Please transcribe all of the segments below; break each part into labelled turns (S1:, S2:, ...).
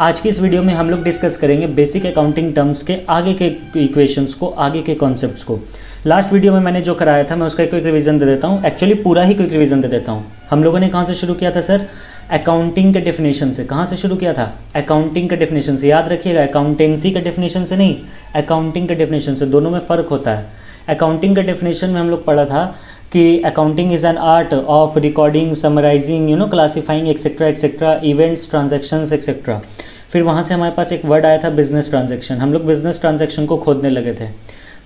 S1: आज की इस वीडियो में हम लोग डिस्कस करेंगे बेसिक अकाउंटिंग टर्म्स के आगे के इक्वेशंस को, आगे के कॉन्सेप्ट्स को। लास्ट वीडियो में मैंने जो कराया था मैं उसका क्विक रिवीजन दे देता हूँ, एक्चुअली पूरा ही क्विक रिवीजन दे देता हूँ। हम लोगों ने कहाँ से शुरू किया था सर? अकाउंटिंग के डेफिनेशन से। कहाँ से शुरू किया था? अकाउंटिंग के डेफिनेशन से। याद रखिएगा, अकाउंटेंसी के डेफिनेशन से नहीं, अकाउंटिंग के डेफिनेशन से। दोनों में फ़र्क होता है। अकाउंटिंग के डेफिनेशन में हम लोग पढ़ा था कि accounting is an art of recording, summarising, classifying etcetera etcetera, events, transactions etcetera. फिर वहाँ से हमारे पास एक वर्ड आया था बिजनेस ट्रांजैक्शन। हम लोग बिजनेस ट्रांजैक्शन को खोदने लगे थे।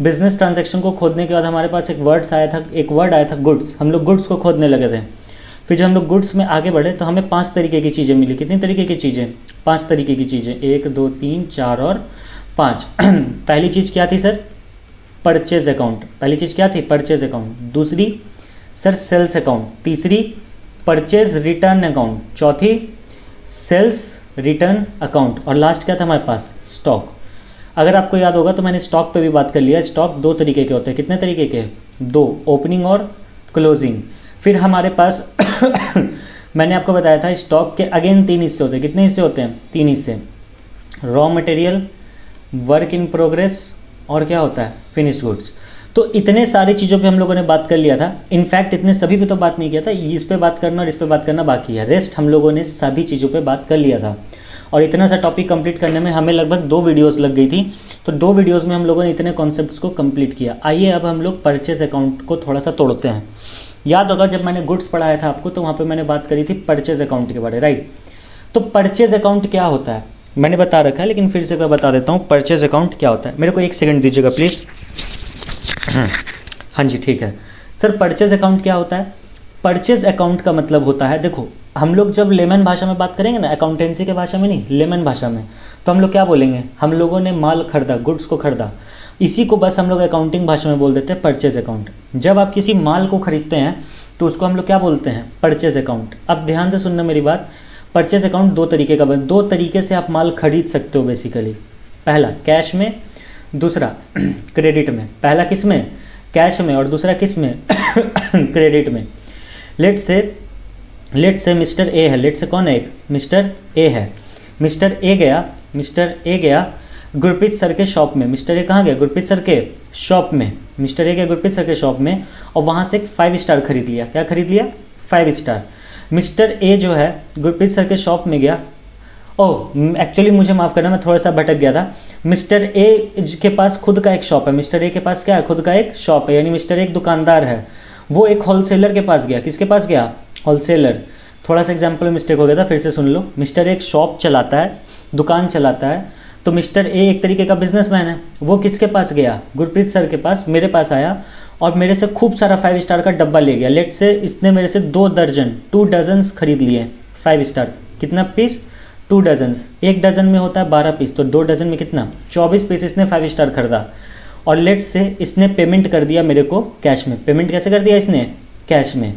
S1: बिजनेस ट्रांजैक्शन को खोदने के बाद हमारे पास एक वर्ड आया था गुड्स। हम लोग गुड्स को खोदने लगे थे। फिर जब हम लोग गुड्स में आगे बढ़े तो हमें 5 तरीके की चीज़ें मिली। कितनी तरीके की चीज़ें? 5 तरीके की चीज़ें, 1 2 3 4 और 5। पहली चीज़ क्या थी सर? Purchase account. पहली चीज़ क्या थी? Purchase account. दूसरी सर सेल्स अकाउंट। तीसरी परचेज रिटर्न अकाउंट। चौथी सेल्स रिटर्न अकाउंट। और लास्ट क्या था हमारे पास? स्टॉक। अगर आपको याद होगा तो मैंने स्टॉक पे भी बात कर लिया। स्टॉक 2 तरीके के होते हैं। कितने तरीके के? 2, ओपनिंग और क्लोजिंग। फिर हमारे पास मैंने आपको बताया था स्टॉक के अगेन 3 हिस्से होते हैं। कितने हिस्से होते हैं? 3 हिस्से। Raw material, work in progress और क्या होता है? Finished goods. तो इतने सारी चीज़ों पे हम लोगों ने बात कर लिया था। इनफैक्ट इतने सभी पे तो बात नहीं किया था, इस पे बात करना और इस पे बात करना बाकी है। रेस्ट हम लोगों ने सभी चीज़ों पे बात कर लिया था। और इतना सा टॉपिक कंप्लीट करने में हमें लगभग 2 वीडियोस लग गई थी। तो 2 वीडियोस में हम लोगों ने इतने कॉन्सेप्ट्स को कंप्लीट किया। आइए अब हम लोग परचेज अकाउंट को थोड़ा सा तोड़ते हैं। याद होगा जब मैंने गुड्स पढ़ाया था आपको तो वहाँ पर मैंने बात करी थी परचेज अकाउंट के बारे, राइट? तो परचेज अकाउंट क्या होता है मैंने बता रखा है, लेकिन फिर से मैं बता देता हूँ परचेज अकाउंट क्या होता है। मेरे को 1 सेकंड दीजिएगा प्लीज़। हाँ जी, ठीक है सर। परचेज अकाउंट क्या होता है? परचेज अकाउंट का मतलब होता है, देखो हम लोग जब लेमन भाषा में बात करेंगे ना, अकाउंटेंसी के भाषा में नहीं, लेमन भाषा में, तो हम लोग क्या बोलेंगे? हम लोगों ने माल खरीदा, गुड्स को खरीदा। इसी को बस हम लोग अकाउंटिंग भाषा में बोल देते हैं परचेज अकाउंट। जब आप किसी माल को खरीदते हैं तो उसको हम लोग क्या बोलते हैं? Purchase account. अब ध्यान से सुनना मेरी बात। परचेज अकाउंट 2 तरीके का 2 तरीके से आप माल खरीद सकते हो बेसिकली। पहला कैश में, दूसरा क्रेडिट में। पहला किस में? कैश में, और दूसरा किस में? क्रेडिट में। लेट से मिस्टर ए है। लेट से कौन है? एक मिस्टर ए है। मिस्टर ए गया गुरप्रीत सर के शॉप में। मिस्टर ए कहाँ गया? गुरप्रीत सर के शॉप में। मिस्टर ए गया गुरप्रीत सर के शॉप में और वहाँ से एक 5 स्टार खरीद लिया। क्या खरीद लिया? 5 स्टार। मिस्टर ए जो है गुरप्रीत सर के शॉप में गया। एक्चुअली मुझे माफ़ करना, मैं थोड़ा सा भटक गया था। मिस्टर ए के पास खुद का एक शॉप है। मिस्टर ए के पास क्या है? खुद का एक शॉप है, यानी मिस्टर ए एक दुकानदार है। वो एक होलसेलर के पास गया। किसके पास गया? होलसेलर। थोड़ा सा एग्जाम्पल में मिस्टेक हो गया था, फिर से सुन लो। मिस्टर ए एक शॉप चलाता है, दुकान चलाता है। तो मिस्टर ए एक तरीके का बिजनेसमैन है। वो किसके पास गया? गुरप्रीत सर के पास, मेरे पास आया और मेरे से खूब सारा 5 स्टार का डब्बा ले गया। लेट से इसने मेरे से 2 डजन्स खरीद लिए 5 स्टार। कितना पीस? 2 डजन्स। 1 डजन में होता है 12 पीस, तो 2 डजन में कितना? 24 पीस इसने 5 स्टार खरीदा। और लेट से इसने पेमेंट कर दिया मेरे को कैश में। पेमेंट कैसे कर दिया इसने? कैश में।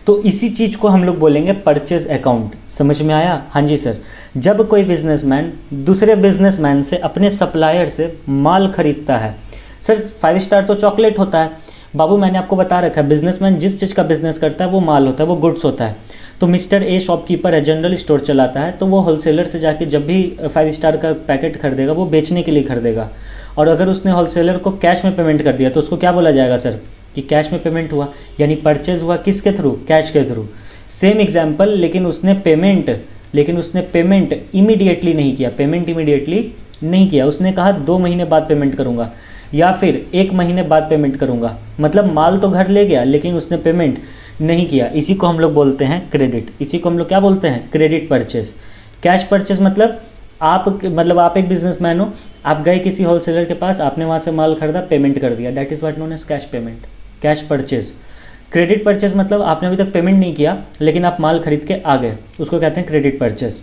S1: तो इसी चीज़ को हम लोग बोलेंगे परचेज अकाउंट। समझ में आया? हाँ जी सर। जब कोई बिजनेसमैन दूसरे बिजनेसमैन से, अपने सप्लायर से माल खरीदता है। सर 5 स्टार तो चॉकलेट होता है बाबू, मैंने आपको बता रखा है। बिजनेसमैन जिस चीज़ का बिजनेस करता है वो माल होता है, वो गुड्स होता है। तो मिस्टर ए शॉपकीपर है, जनरल स्टोर चलाता है, तो वो होलसेलर से जाके जब भी 5 स्टार का पैकेट खरीदेगा वो बेचने के लिए खरीदेगा। और अगर उसने होलसेलर को कैश में पेमेंट कर दिया तो उसको क्या बोला जाएगा सर? कि कैश में पेमेंट हुआ, यानी परचेज हुआ किसके थ्रू? कैश के थ्रू। सेम एग्जाम्पल, लेकिन उसने पेमेंट इमीडिएटली नहीं किया। पेमेंट इमीडिएटली नहीं किया, उसने कहा 2 महीने बाद पेमेंट करूँगा या फिर 1 महीने बाद पेमेंट करूँगा। मतलब माल तो घर ले गया लेकिन उसने पेमेंट नहीं किया। इसी को हम लोग बोलते हैं क्रेडिट। इसी को हम लोग क्या बोलते हैं? Credit purchase. कैश परचेज मतलब आप एक बिजनेसमैन हो, आप गए किसी होलसेलर के पास, आपने वहाँ से माल खरीदा, पेमेंट कर दिया। That is what known as cash payment, cash purchase. Credit purchase मतलब आपने अभी तक पेमेंट नहीं किया लेकिन आप माल खरीद के आ गए, उसको कहते हैं क्रेडिट परचेज।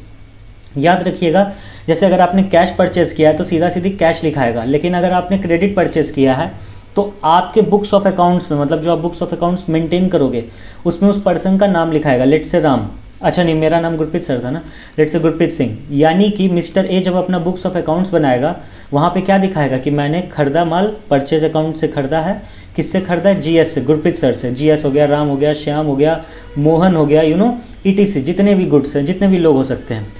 S1: याद रखिएगा, जैसे अगर आपने कैश परचेज किया है तो सीधा सीधी कैश लिखाएगा, लेकिन अगर आपने क्रेडिट परचेज किया है तो आपके बुक्स ऑफ अकाउंट्स में, मतलब जो आप बुक्स ऑफ अकाउंट्स मेंटेन करोगे उसमें उस पर्सन का नाम लिखाएगा। लेट से राम, अच्छा नहीं, मेरा नाम गुरप्रीत सर था ना, लेट से गुरप्रीत सिंह। यानी कि मिस्टर ए जब अपना बुक्स ऑफ अकाउंट्स बनाएगा वहाँ पे क्या दिखाएगा कि मैंने खरीदा माल परचेज अकाउंट से खरीदा है। किससे खरीदा है? जीएस से, गुरप्रीत सर से। जीएस हो गया, राम हो गया, श्याम हो गया, मोहन हो गया, ETC, जितने भी गुड्स हैं, जितने भी लोग हो सकते हैं।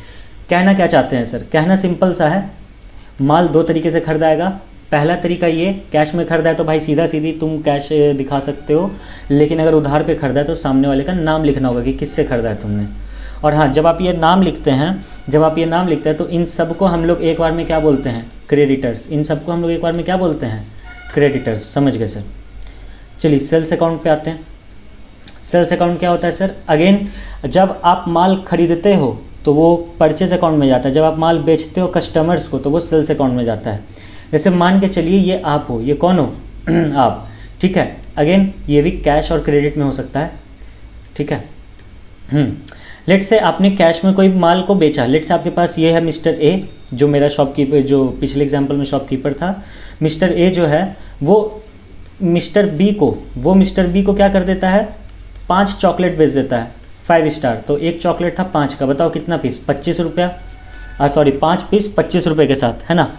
S1: कहना क्या चाहते हैं सर? कहना सिंपल सा है, माल दो तरीके से खरीदाएगा। पहला तरीका ये, कैश में खरीदा है तो भाई सीधा सीधी तुम कैश दिखा सकते हो, लेकिन अगर उधार पे खरीदा है तो सामने वाले का नाम लिखना होगा कि किससे खरीदा है तुमने। और हाँ, जब आप ये नाम लिखते हैं तो इन सब को हम लोग एक बार में क्या बोलते हैं? क्रेडिटर्स। इन सबको हम लोग एक बार में क्या बोलते हैं? क्रेडिटर्स। समझ गए सर? चलिए सेल्स अकाउंट पे आते हैं। सेल्स अकाउंट क्या होता है सर? अगेन, जब आप माल खरीदते हो तो वो परचेज अकाउंट में जाता है, जब आप माल बेचते हो कस्टमर्स को तो वो सेल्स अकाउंट में जाता है। जैसे मान के चलिए ये आप हो, ये कौन हो? आप, ठीक है। अगेन ये भी कैश और क्रेडिट में हो सकता है, ठीक है। लेट से आपने कैश में कोई माल को बेचा, लेट से आपके पास ये है मिस्टर ए, जो मेरा शॉपकीपर, जो पिछले एग्जाम्पल में शॉपकीपर था। मिस्टर ए जो है वो मिस्टर बी को क्या कर देता है? 5 चॉकलेट बेच देता है, 5 स्टार। तो एक चॉकलेट था 5 का, बताओ कितना पीस? 25 रुपया, 5 पीस 25 रुपये के साथ, है ना।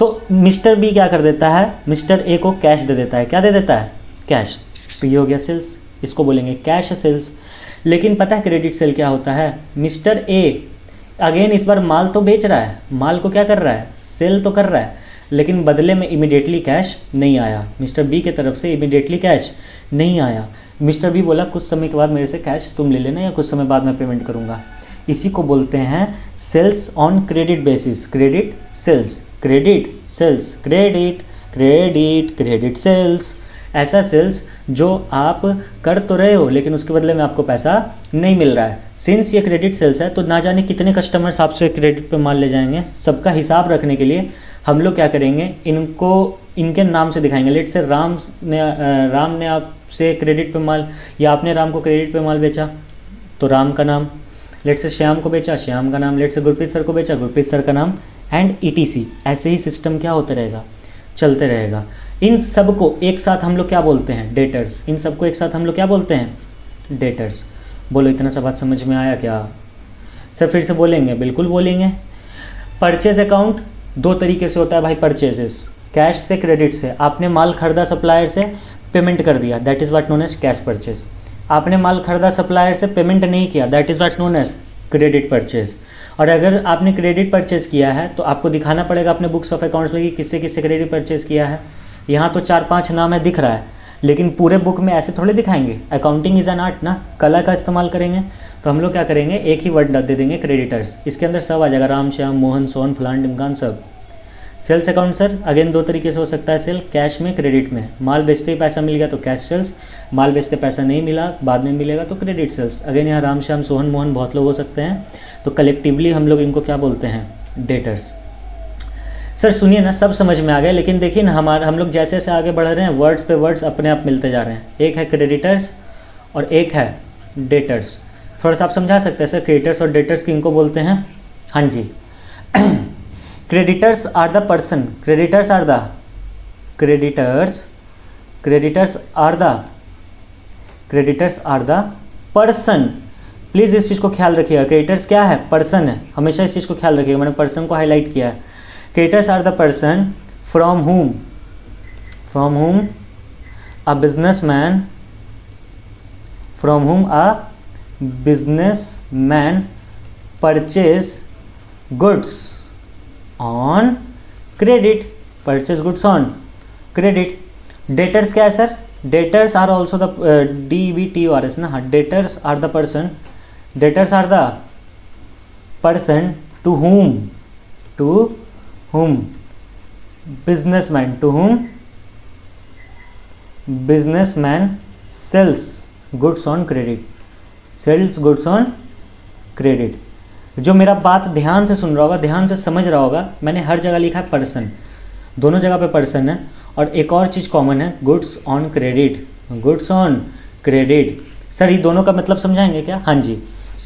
S1: तो मिस्टर बी क्या कर देता है? मिस्टर ए को कैश दे देता है। क्या दे देता है? कैश। तो ये हो गया सेल्स, इसको बोलेंगे कैश सेल्स। लेकिन पता है क्रेडिट सेल क्या होता है? मिस्टर ए अगेन इस बार माल तो बेच रहा है, माल को क्या कर रहा है? सेल तो कर रहा है, लेकिन बदले में इमीडिएटली कैश नहीं आया। मिस्टर बी के तरफ से इमीडिएटली कैश नहीं आया। मिस्टर बी बोला कुछ समय के बाद मेरे से कैश तुम ले लेना या कुछ समय बाद मैं पेमेंट करूँगा। इसी को बोलते हैं sales on credit basis. Credit sales, credit sales, credit credit credit sales. ऐसा सेल्स जो आप कर तो रहे हो लेकिन उसके बदले में आपको पैसा नहीं मिल रहा है। सिंस ये क्रेडिट सेल्स है तो ना जाने कितने कस्टमर्स आपसे क्रेडिट पे माल ले जाएंगे। सबका हिसाब रखने के लिए हम लोग क्या करेंगे? इनको इनके नाम से दिखाएंगे। लेट से राम ने आपसे क्रेडिट पे माल, या आपने राम को क्रेडिट पे माल बेचा तो राम का नाम। लेट से श्याम को बेचा, श्याम का नाम। लेट से गुरप्रीत सर को बेचा, गुरप्रीत सर का नाम, एंड ईटीसी। ऐसे ही सिस्टम क्या होता रहेगा? चलते रहेगा। इन सब को एक साथ हम लोग क्या बोलते हैं? डेटर्स। इन सबको एक साथ हम लोग क्या बोलते हैं? डेटर्स। बोलो इतना सा बात समझ में आया क्या? सर फिर से बोलेंगे? बिल्कुल बोलेंगे। परचेज अकाउंट दो तरीके से होता है भाई। परचेजेस कैश से, क्रेडिट से। आपने माल खरीदा सप्लायर से, पेमेंट कर दिया, that is what known as cash purchase. आपने माल खरीदा सप्लायर से, पेमेंट नहीं किया, that is what known as credit purchase. और अगर आपने क्रेडिट परचेज किया है तो आपको दिखाना पड़ेगा अपने बुक्स ऑफ अकाउंट्स में कि किससे किससे क्रेडिट परचेज किया है। यहाँ तो 4-5 नाम है दिख रहा है, लेकिन पूरे बुक में ऐसे थोड़े दिखाएंगे। अकाउंटिंग इज़ एन आर्ट ना, कला का इस्तेमाल करेंगे। तो हम लोग क्या करेंगे? एक ही वर्ड दे देंगे क्रेडिटर्स। इसके अंदर सब आ जाएगा, राम श्याम मोहन सोहन फलान ढिमकान सब। सेल्स अकाउंट सर अगेन दो तरीके से हो सकता है सेल, कैश में, क्रेडिट में। माल बेचते ही पैसा मिल गया तो कैश सेल्स, माल बेचते पैसा नहीं मिला बाद में मिलेगा तो क्रेडिट सेल्स। अगेन यहाँ राम श्याम सोहन मोहन बहुत लोग हो सकते हैं, तो कलेक्टिवली हम लोग इनको क्या बोलते हैं? डेटर्स। सर सुनिए ना, सब समझ में आ गया, लेकिन देखिए ना हम लोग जैसे जैसे आगे बढ़ रहे हैं वर्ड्स पे वर्ड्स अपने आप मिलते जा रहे हैं। एक है क्रेडिटर्स और एक है डेटर्स। थोड़ा सा आप समझा सकते हैं सर क्रेडिटर्स और डेटर्स किनको बोलते हैं? हाँ जी, creditors are the person, creditors are the person. Please इस चीज़ को ख्याल रखिएगा। क्रेडिटर्स क्या है? पर्सन है। हमेशा इस चीज़ को ख्याल रखिएगा, मैंने पर्सन को हाईलाइट किया है। Creditors are the person from whom a businessman purchase goods on credit, debtors क्या है sir? Debtors are also the DBTORS ना। हाँ, debtors are the person, to whom businessman sells goods on credit। जो मेरा बात ध्यान से सुन रहा होगा, ध्यान से समझ रहा होगा, मैंने हर जगह लिखा है पर्सन, दोनों जगह पे पर्सन है। और एक और चीज़ कॉमन है, गुड्स ऑन क्रेडिट। सर ये दोनों का मतलब समझाएंगे क्या? हाँ जी,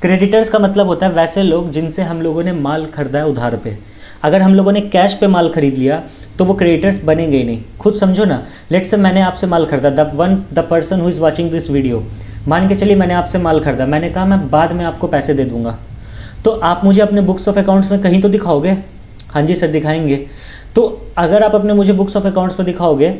S1: क्रेडिटर्स का मतलब होता है वैसे लोग जिनसे हम लोगों ने माल खरीदा है उधार पे। अगर हम लोगों ने कैश पे माल खरीद लिया तो वो क्रेडिटर्स बनेंगे ही नहीं। खुद समझो ना, लेट्स से मैंने आपसे माल खरीदा, the person who is watching this video, मान के चलिए मैंने आपसे माल खरीदा, मैंने कहा मैं बाद में आपको पैसे दे दूंगा, तो आप मुझे अपने बुक्स ऑफ अकाउंट्स में कहीं तो दिखाओगे? हाँ जी सर दिखाएंगे। तो अगर आप अपने मुझे बुक्स ऑफ अकाउंट्स पर दिखाओगे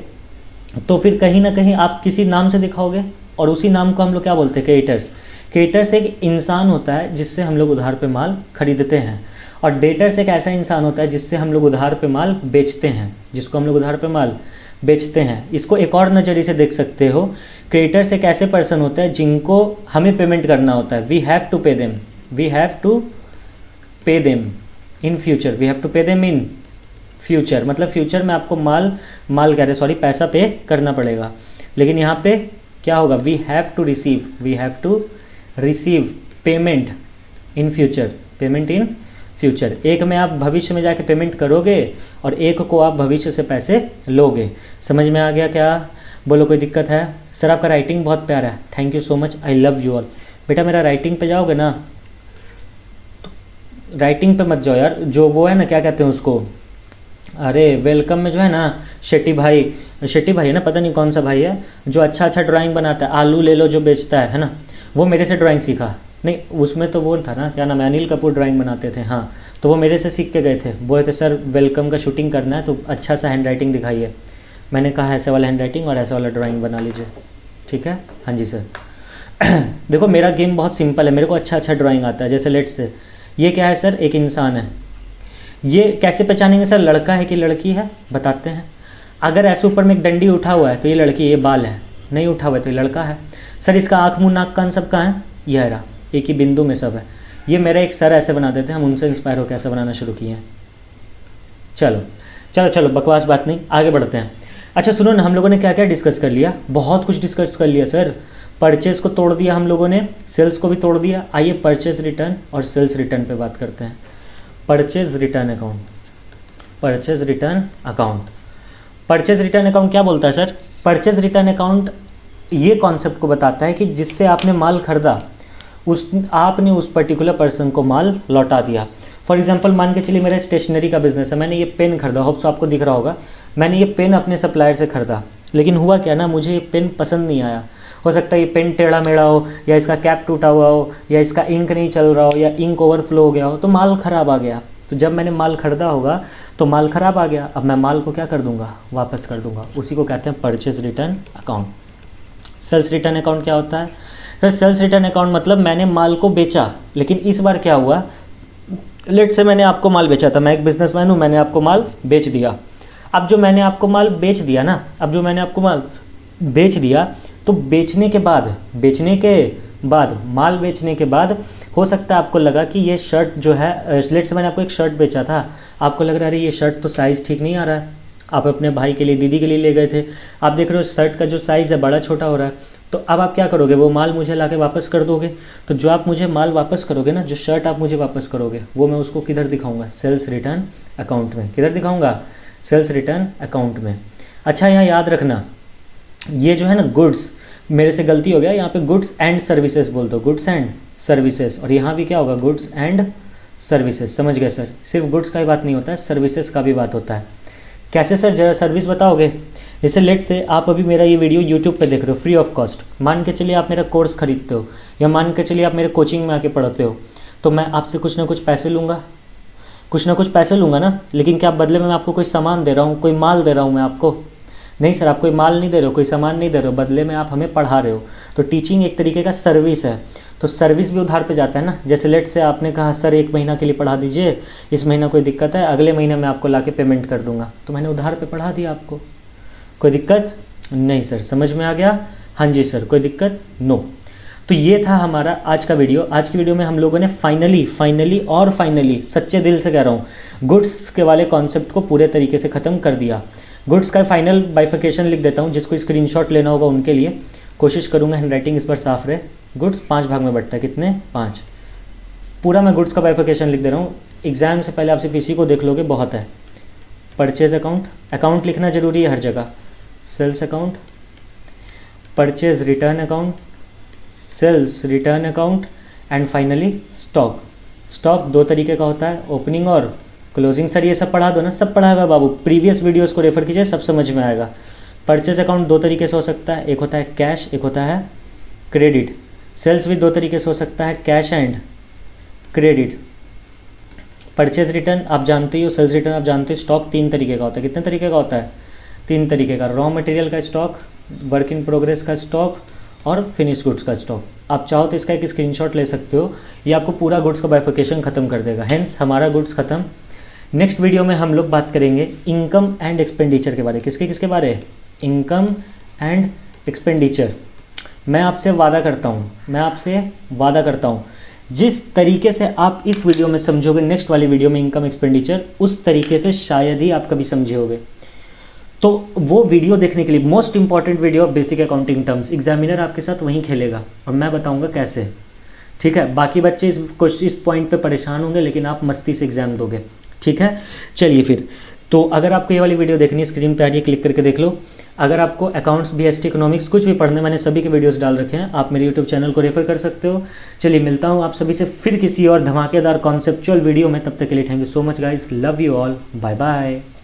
S1: तो फिर कहीं ना कहीं आप किसी नाम से दिखाओगे, और उसी नाम को हम लोग क्या बोलते हैं? क्रेडिटर्स। क्रेडिटर्स एक इंसान होता है जिससे हम लोग उधार पे माल खरीदते हैं, और डेटर्स एक ऐसा इंसान होता है जिससे हम लोग उधार पे माल बेचते हैं, जिसको हम लोग उधार पे माल बेचते हैं। इसको एक और नज़रिए से देख सकते हो, क्रेडिटर्स एक ऐसे पर्सन होता है जिनको हमें पेमेंट करना होता है। We have to pay them, we have to pay them in future, we have to pay them in future, मतलब फ्यूचर में आपको पैसा पे करना पड़ेगा। लेकिन यहाँ पे क्या होगा, we have to receive payment in future, payment in future. एक में आप भविष्य में जाके पेमेंट करोगे और एक को आप भविष्य से पैसे लोगे। समझ में आ गया क्या? बोलो कोई दिक्कत है? सर आपका राइटिंग बहुत प्यारा है, thank you so much, I love you all. बेटा मेरा राइटिंग पे जाओगे ना, तो राइटिंग पे मत जाओ यार, जो वो है ना क्या कहते हैं उसको, अरे वेलकम में जो है ना शेट्टी भाई है ना, पता नहीं कौन सा भाई है जो अच्छा ड्राइंग बनाता है, आलू ले लो जो बेचता है ना, वो मेरे से ड्राइंग सीखा। नहीं उसमें तो वो था ना, क्या नाम है, अनिल कपूर ड्राइंग बनाते थे, हाँ, तो वो मेरे से सीख के गए थे। बोले थे सर वेलकम का शूटिंग करना है तो अच्छा सा हैंड राइटिंग दिखाइए। मैंने कहा ऐसे वाला हैंड राइटिंग और ऐसा वाला ड्राइंग बना लीजिए, ठीक है, हाँ जी सर। देखो मेरा गेम बहुत सिंपल है, मेरे को अच्छा ड्राइंग आता है। जैसे लेट्स से ये क्या है सर, एक इंसान है, ये कैसे पहचानेंगे सर लड़का है कि लड़की है, बताते हैं। अगर ऐसे ऊपर में एक डंडी उठा हुआ है तो ये लड़की, ये बाल है, नहीं उठा हुआ है तो ये लड़का है। सर इसका आँख मुँह नाक कान सब कहाँ है, यह रहा, एक ही बिंदु में सब है। ये मेरे एक सर ऐसे बना देते हैं, हम उनसे इंस्पायर होकर ऐसा बनाना शुरू किए हैं। चलो चलो चलो बकवास बात नहीं, आगे बढ़ते हैं। अच्छा सुनो ना, हम लोगों ने क्या क्या डिस्कस कर लिया, बहुत कुछ डिस्कस कर लिया सर। परचेज़ को तोड़ दिया हम लोगों ने, सेल्स को भी तोड़ दिया। आइए परचेज़ रिटर्न और सेल्स रिटर्न पे बात करते हैं। Purchase return account, purchase return account, purchase return account क्या बोलता है सर? परचेज़ रिटर्न अकाउंट ये कॉन्सेप्ट को बताता है कि जिससे आपने माल खरीदा आपने उस पर्टिकुलर पर्सन को माल लौटा दिया। फॉर एग्जांपल मान के चलिए मेरा स्टेशनरी का बिजनेस है, मैंने ये पेन खरीदा, होप्स आपको दिख रहा होगा, मैंने ये पेन अपने सप्लायर से खरीदा, लेकिन हुआ क्या ना, मुझे ये पेन पसंद नहीं आया। हो सकता है ये पेन टेढ़ा मेढ़ा हो, या इसका कैप टूटा हुआ हो, या इसका इंक नहीं चल रहा हो, या इंक ओवरफ्लो हो गया हो, तो माल ख़राब आ गया। तो जब मैंने माल खरीदा होगा तो माल ख़राब आ गया, अब मैं माल को क्या कर दूंगा, वापस कर दूंगा। उसी को कहते हैं purchase return account. Sales return account क्या होता है सर? सेल्स रिटर्न अकाउंट मतलब मैंने माल को बेचा, लेकिन इस बार क्या हुआ, लेट से मैंने आपको माल बेचा था, मैं एक बिजनेसमैन हूँ, मैंने आपको माल बेच दिया। अब जो मैंने आपको माल बेच दिया ना, अब जो मैंने आपको माल बेच दिया, तो बेचने के बाद माल बेचने के बाद हो सकता है आपको लगा कि ये शर्ट जो है, लेट से मैंने आपको एक शर्ट बेचा था, आपको लग रहा है अरे ये शर्ट तो साइज़ ठीक नहीं आ रहा है, आप अपने भाई के लिए, दीदी के लिए ले गए थे, आप देख रहे हो शर्ट का जो साइज़ है बड़ा छोटा हो रहा है, तो अब आप क्या करोगे, वो माल मुझे लाके वापस कर दोगे। तो जो आप मुझे माल वापस करोगे ना, जो शर्ट आप मुझे वापस करोगे, वो मैं उसको किधर दिखाऊंगा, सेल्स रिटर्न अकाउंट में। किधर दिखाऊंगा, सेल्स रिटर्न अकाउंट में। अच्छा यहाँ याद रखना, ये जो है ना गुड्स, मेरे से गलती हो गया, यहाँ पे गुड्स एंड सर्विसेज बोल दो, गुड्स एंड सर्विसेज, और यहाँ भी क्या होगा, गुड्स एंड सर्विसेज। समझ गए सर? सिर्फ गुड्स का ही बात नहीं होता है, सर्विसेज का भी बात होता है। कैसे सर, जरा सर्विस बताओगे? जैसे लेट से आप अभी मेरा ये वीडियो यूट्यूब पे देख रहे हो फ्री ऑफ कॉस्ट, मान के चलिए आप मेरा कोर्स खरीदते हो, या मान के चलिए आप मेरे कोचिंग में आके पढ़ते हो, तो मैं आपसे कुछ ना कुछ पैसे लूँगा ना, लेकिन क्या बदले में मैं आपको कोई सामान दे रहा हूँ, कोई माल दे रहा हूँ मैं आपको? नहीं सर, आप कोई माल नहीं दे रहे हो, कोई सामान नहीं दे रहे हो, बदले में आप हमें पढ़ा रहे हो। तो टीचिंग एक तरीके का सर्विस है, तो सर्विस भी उधार पे जाता है ना। जैसे लेट से आपने कहा सर 1 महीना के लिए पढ़ा दीजिए, इस महीना कोई दिक्कत है, अगले महीने मैं आपको लाके पेमेंट कर दूंगा, तो मैंने उधार पे पढ़ा दिया आपको, कोई दिक्कत नहीं सर? समझ में आ गया? हाँ जी सर, कोई दिक्कत? नो। तो ये था हमारा आज का वीडियो। आज की वीडियो में हम लोगों ने फाइनली सच्चे दिल से कह रहा हूँ, गुड्स के वाले कॉन्सेप्ट को पूरे तरीके से ख़त्म कर दिया। गुड्स का फाइनल बाइफिकेशन लिख देता हूँ, जिसको स्क्रीनशॉट लेना होगा उनके लिए, कोशिश करूँगा हैंडराइटिंग इस बार साफ रहे। गुड्स 5 भाग में बढ़ता है, कितने? 5। पूरा मैं गुड्स का बाइफिकेशन लिख दे रहा हूँ, एग्जाम से पहले आप सिर्फ इसी को देख लोगे, बहुत है। परचेज अकाउंट लिखना जरूरी है हर जगह, sales account, purchase return account, sales return account, and finally stock 2 तरीके का होता है, ओपनिंग और क्लोजिंग। सर ये सब पढ़ा दो ना, सब पढ़ा हुआ बाबू, प्रीवियस वीडियोस को रेफर कीजिए, सब समझ में आएगा। परचेज अकाउंट 2 तरीके से हो सकता है, एक होता है कैश, एक होता है क्रेडिट। सेल्स भी 2 तरीके से हो सकता है, cash and credit. Purchase return आप जानते ही हो, सेल्स रिटर्न आप जानते हो। स्टॉक 3 तरीके का होता है, कितने तरीके का होता है? 3 तरीके का, रॉ मटेरियल का स्टॉक, वर्क इन प्रोग्रेस का स्टॉक, और फिनिश गुड्स का स्टॉक। आप चाहो तो इसका एक स्क्रीनशॉट ले सकते हो, ये आपको पूरा गुड्स का बाइफिकेशन खत्म कर देगा। हेंस हमारा गुड्स खत्म। नेक्स्ट वीडियो में हम लोग बात करेंगे इनकम एंड एक्सपेंडिचर के बारे। किसके किसके बारे? Income and expenditure. मैं आपसे वादा करता हूँ जिस तरीके से आप इस वीडियो में समझोगे नेक्स्ट वाली वीडियो में इनकम एक्सपेंडिचर, उस तरीके से शायद ही आप कभी समझे होगे। तो वो वीडियो देखने के लिए most important video of basic accounting terms, examiner आपके साथ वहीं खेलेगा और मैं बताऊंगा कैसे। ठीक है, बाकी बच्चे इस पॉइंट पे परेशान होंगे, लेकिन आप मस्ती से एग्जाम दोगे। ठीक है, चलिए फिर। तो अगर आपको ये वाली वीडियो देखनी है, स्क्रीन पे आ रही है, क्लिक करके देख लो। अगर आपको अकाउंट्स, बीएसटी, इकोनॉमिक्स कुछ भी पढ़ने, मैंने सभी के वीडियोस डाल रखे हैं, आप मेरे यूट्यूब चैनल को रेफर कर सकते हो। चलिए मिलता हूँ आप सभी से फिर किसी और धमाकेदार कॉन्सेप्चुअल वीडियो में। तब तक के लिए thank you so much guys, love you all, bye bye.